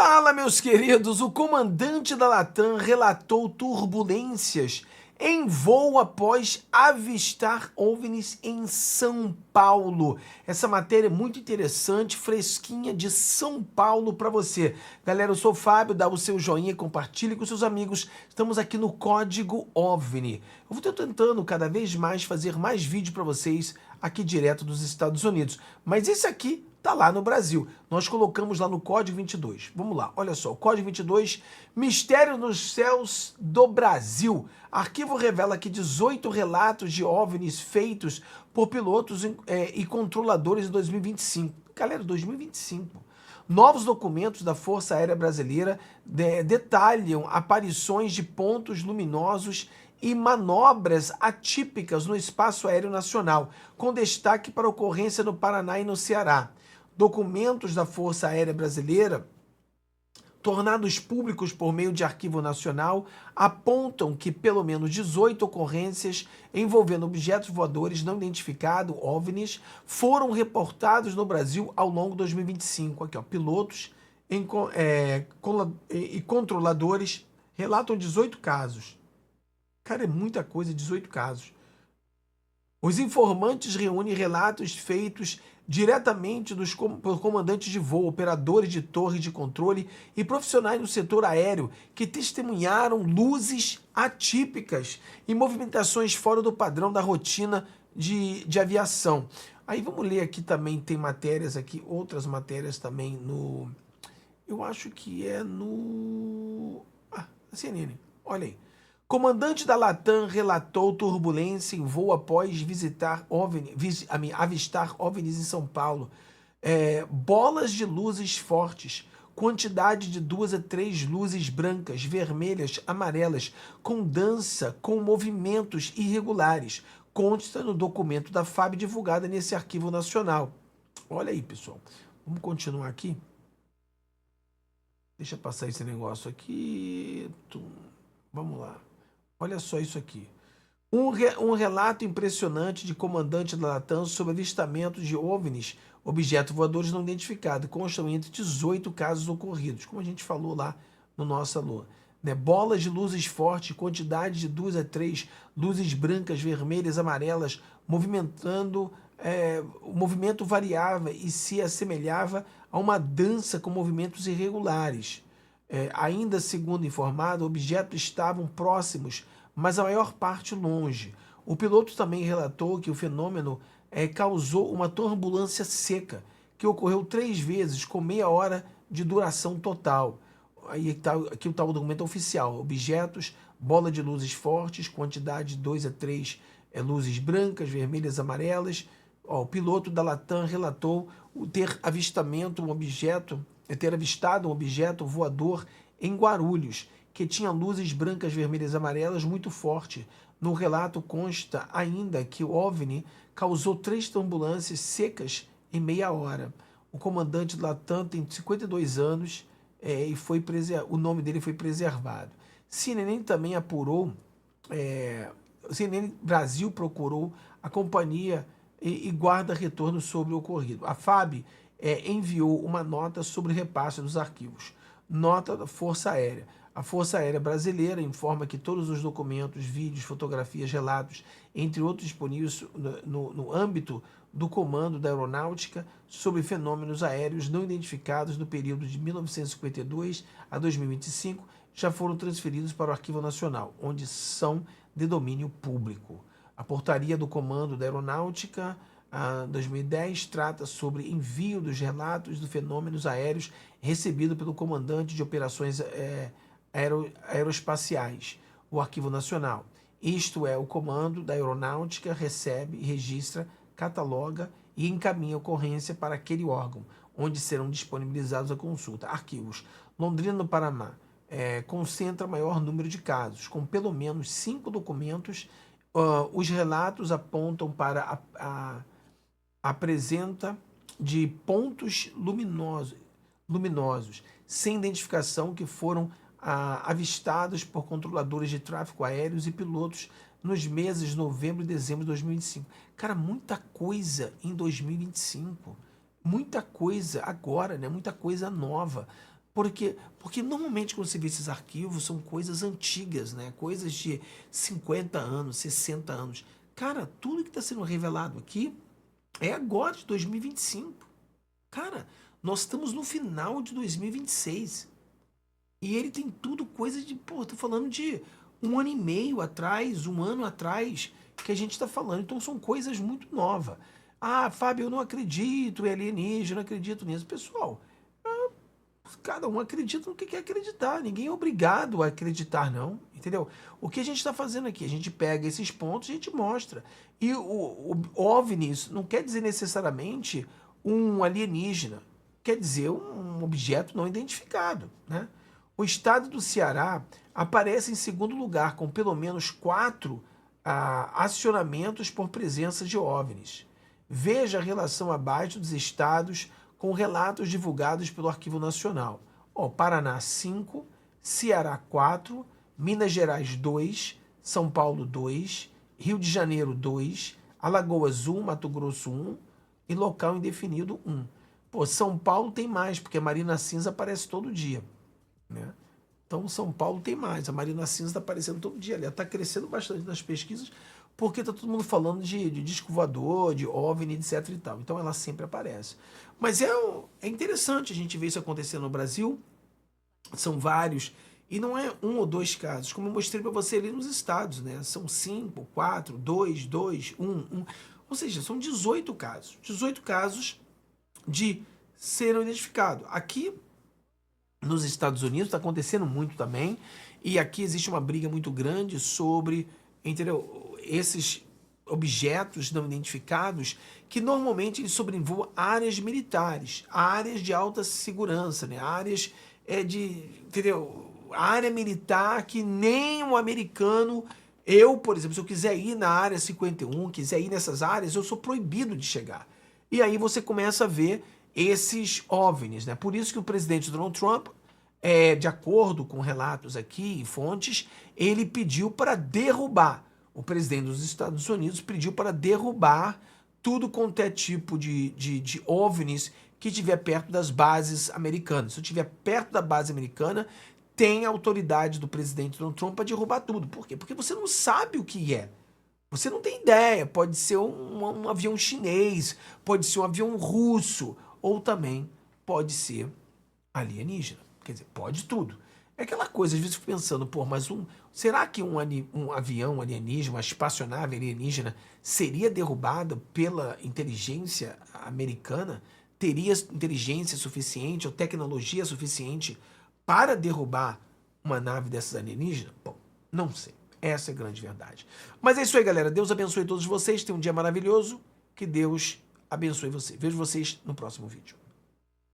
Fala, meus queridos! O comandante da Latam relatou turbulências em voo após avistar OVNIs em São Paulo. Essa matéria é muito interessante, fresquinha de São Paulo para você. Galera, eu sou o Fábio, dá o seu joinha, compartilhe com seus amigos. Estamos aqui no Código OVNI. Eu vou tentando cada vez mais fazer mais vídeo para vocês aqui direto dos Estados Unidos. Mas esse aqui tá lá no Brasil. Nós colocamos lá no Código 22. Vamos lá, olha só. O Código 22, Mistério nos Céus do Brasil. Arquivo revela que 18 relatos de OVNIs feitos por pilotos e controladores em 2025. Galera, 2025. Novos documentos da Força Aérea Brasileira detalham aparições de pontos luminosos e manobras atípicas no espaço aéreo nacional, com destaque para ocorrência no Paraná e no Ceará. Documentos da Força Aérea Brasileira, tornados públicos por meio de arquivo nacional, apontam que pelo menos 18 ocorrências envolvendo objetos voadores não identificados, OVNIs, foram reportados no Brasil ao longo de 2025. Aqui, ó, pilotos e controladores relatam 18 casos. Cara, é muita coisa, 18 casos. Os informantes reúnem relatos feitos diretamente por comandantes de voo, operadores de torre de controle e profissionais do setor aéreo que testemunharam luzes atípicas e movimentações fora do padrão da rotina de aviação. Aí vamos ler aqui também, tem matérias aqui, outras matérias também no... Eu acho que é no... CNN, olha aí. Comandante da Latam relatou turbulência em voo após avistar OVNIs em São Paulo. Bolas de luzes fortes, quantidade de 2 a 3 luzes brancas, vermelhas, amarelas, com dança, com movimentos irregulares. Consta no documento da FAB divulgado nesse arquivo nacional. Olha aí, pessoal. Vamos continuar aqui. Deixa eu passar esse negócio aqui. Vamos lá. Olha só isso aqui. Um relato impressionante de comandante da Latam sobre avistamento de OVNIs, objetos voadores não identificados, constam entre 18 casos ocorridos, como a gente falou lá no nosso alô. Bolas de luzes fortes, quantidade de 2 a 3 luzes brancas, vermelhas, amarelas, o movimento variava e se assemelhava a uma dança com movimentos irregulares. Ainda segundo informado, objetos estavam próximos, mas a maior parte longe. O piloto também relatou que o fenômeno causou uma turbulência seca, que ocorreu 3 vezes, com meia hora de duração total. Aqui está o documento oficial. Objetos, bola de luzes fortes, quantidade de 2 a 3 luzes brancas, vermelhas, amarelas. O piloto da Latam relatou ter avistado um objeto voador em Guarulhos, que tinha luzes brancas, vermelhas e amarelas muito forte. No relato consta ainda que o OVNI causou 3 turbulências secas em meia hora. O comandante da Latam tem 52 anos e o nome dele foi preservado. CNN também apurou, CNN Brasil procurou a companhia e guarda retorno sobre o ocorrido. A FAB enviou uma nota sobre o repasse dos arquivos. Nota da Força Aérea. A Força Aérea Brasileira informa que todos os documentos, vídeos, fotografias, relatos, entre outros disponíveis no âmbito do Comando da Aeronáutica sobre fenômenos aéreos não identificados no período de 1952 a 2025 já foram transferidos para o Arquivo Nacional, onde são de domínio público. A portaria do Comando da Aeronáutica 2010 trata sobre envio dos relatos de fenômenos aéreos recebido pelo Comandante de Operações Aeroespaciais, o Arquivo Nacional. Isto é, o Comando da Aeronáutica recebe, registra, cataloga e encaminha a ocorrência para aquele órgão, onde serão disponibilizados a consulta. Arquivos. Londrina, no Paraná, concentra maior número de casos, com pelo menos 5 documentos. Os relatos apontam para a presença de pontos luminosos sem identificação que foram avistados por controladores de tráfego aéreos e pilotos nos meses de novembro e dezembro de 2025. Cara, muita coisa em 2025. Muita coisa agora, né? Muita coisa nova. Porque normalmente quando você vê esses arquivos são coisas antigas, né? Coisas de 50 anos, 60 anos. Cara, tudo que está sendo revelado aqui é agora, de 2025. Cara, nós estamos no final de 2026. E ele tem tudo coisa de, pô, tô falando de 1 ano e meio atrás, 1 ano atrás, que a gente está falando. Então são coisas muito novas. Ah, Fábio, eu não acredito em alienígena, eu não acredito nisso. Pessoal, cada um acredita no que quer acreditar. Ninguém é obrigado a acreditar, não. Entendeu? O que a gente está fazendo aqui? A gente pega esses pontos e a gente mostra. E o OVNIs não quer dizer necessariamente um alienígena. Quer dizer um objeto não identificado, né? O estado do Ceará aparece em segundo lugar, com pelo menos 4 acionamentos por presença de OVNIs. Veja a relação abaixo dos estados com relatos divulgados pelo Arquivo Nacional. Paraná 5, Ceará 4, Minas Gerais 2, São Paulo 2, Rio de Janeiro 2, Alagoas 1, Mato Grosso 1 e local indefinido 1. São Paulo tem mais, porque a Marina Cinza aparece todo dia, né? Então São Paulo tem mais, a Marina Cinza está aparecendo todo dia, ela está crescendo bastante nas pesquisas, porque está todo mundo falando de disco voador, de OVNI, etc e tal. Então ela sempre aparece. Mas é interessante a gente ver isso acontecer no Brasil. São vários, e não é 1 ou 2 casos, como eu mostrei para você ali nos estados, né? São 5, 4, 2, 2, 1, 1. Ou seja, são 18 casos. 18 casos de serem identificados. Aqui nos Estados Unidos está acontecendo muito também, e aqui existe uma briga muito grande sobre, entendeu, esses objetos não identificados, que normalmente eles sobrevoam áreas militares, áreas de alta segurança, né? Áreas entendeu? Área militar que nem um americano, eu, por exemplo, se eu quiser ir na área 51, quiser ir nessas áreas, eu sou proibido de chegar. E aí você começa a ver esses OVNIs, né? Por isso que o presidente Donald Trump, de acordo com relatos aqui e fontes, ele pediu para derrubar. O presidente dos Estados Unidos pediu para derrubar tudo quanto é tipo de OVNIs que estiver perto das bases americanas. Se estiver perto da base americana, tem a autoridade do presidente Donald Trump para derrubar tudo. Por quê? Porque você não sabe o que é. Você não tem ideia. Pode ser um avião chinês, pode ser um avião russo, ou também pode ser alienígena. Quer dizer, pode tudo. É aquela coisa, às vezes eu fico pensando, mas será que um avião alienígena, uma espaçonave alienígena, seria derrubado pela inteligência americana? Teria inteligência suficiente ou tecnologia suficiente para derrubar uma nave dessas alienígenas? Bom, não sei. Essa é a grande verdade. Mas é isso aí, galera. Deus abençoe todos vocês. Tenham um dia maravilhoso. Que Deus abençoe você. Vejo vocês no próximo vídeo.